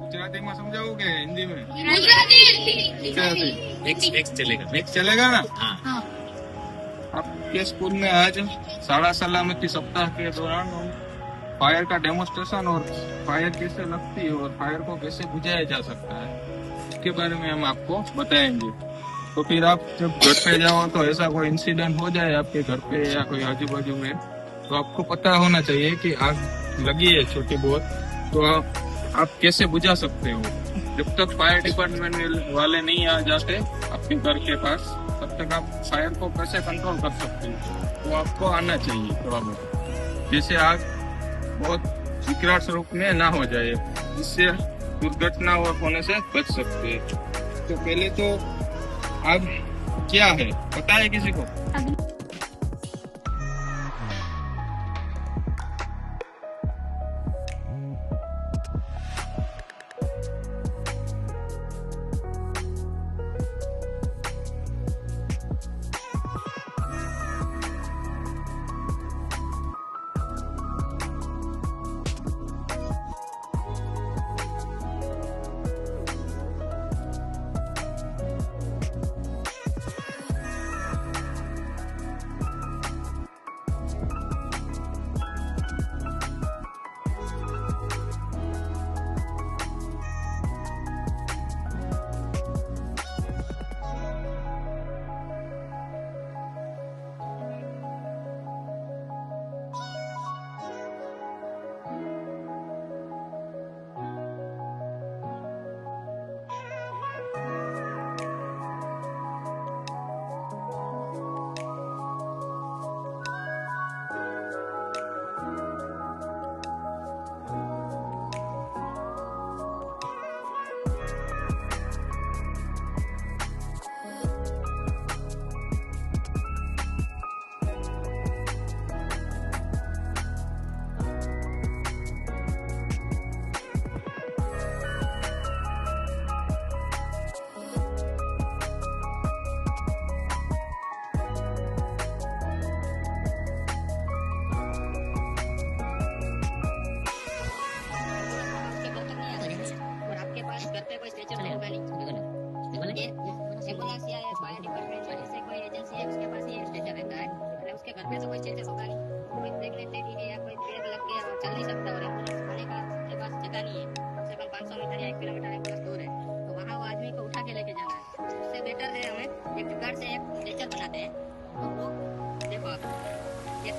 गुजराती में समझाओगे हिंदी में? गुजराती। नेक्स्ट चलेगा। नेक्स्ट चलेगा ना? हाँ। आपके स्कूल में आज शाला सलामती सप्ताह के दौरान हम फायर का डेमोन्स्ट्रेशन और फायर कैसे लगती है और फायर को कैसे बुझाया जा सकता है इसके बारे में हम आपको बताएंगे। तो फिर आप जब घर पे जाओ तो ऐसा कोई इंसिडेंट हो जाए आपके घर पे या कोई आजू बाजू में, तो आपको पता होना चाहिए कि आग लगी है छोटी बहुत, तो आप कैसे बुझा सकते हो। जब तक फायर डिपार्टमेंट वाले नहीं आ जाते आपके घर के पास, तब तक आप फायर को कैसे कंट्रोल कर सकते हो, वो आपको आना चाहिए थोड़ा बहुत, जैसे आग बहुत विकराल स्वरूप में ना हो जाए, जिससे दुर्घटना होने से बच सकते हैं। तो पहले तो आग क्या है पता है किसी को? एम्बुलेंस या फायर डिपार्टमेंट जैसे कोई एजेंसी है उसके पास ये स्ट्रेचर रहता है, मतलब उसके घर पे तो कोई स्ट्रेचर होगा नहीं, कोई प्रेगनेंट है या कोई पेड़ लग गया और चल नहीं सकता और एम्बुलेंस आने का उसके पास जगह नहीं है, कम से कम 500 मीटर या 1 किलोमीटर एम्बुलेंस दूर है, तो वहाँ वो आदमी को उठा के लेके जाना है। उससे बेटर है हमें एक जुगाड़ से एक स्ट्रेचर बनाते हैं। तो वो देखो आप ये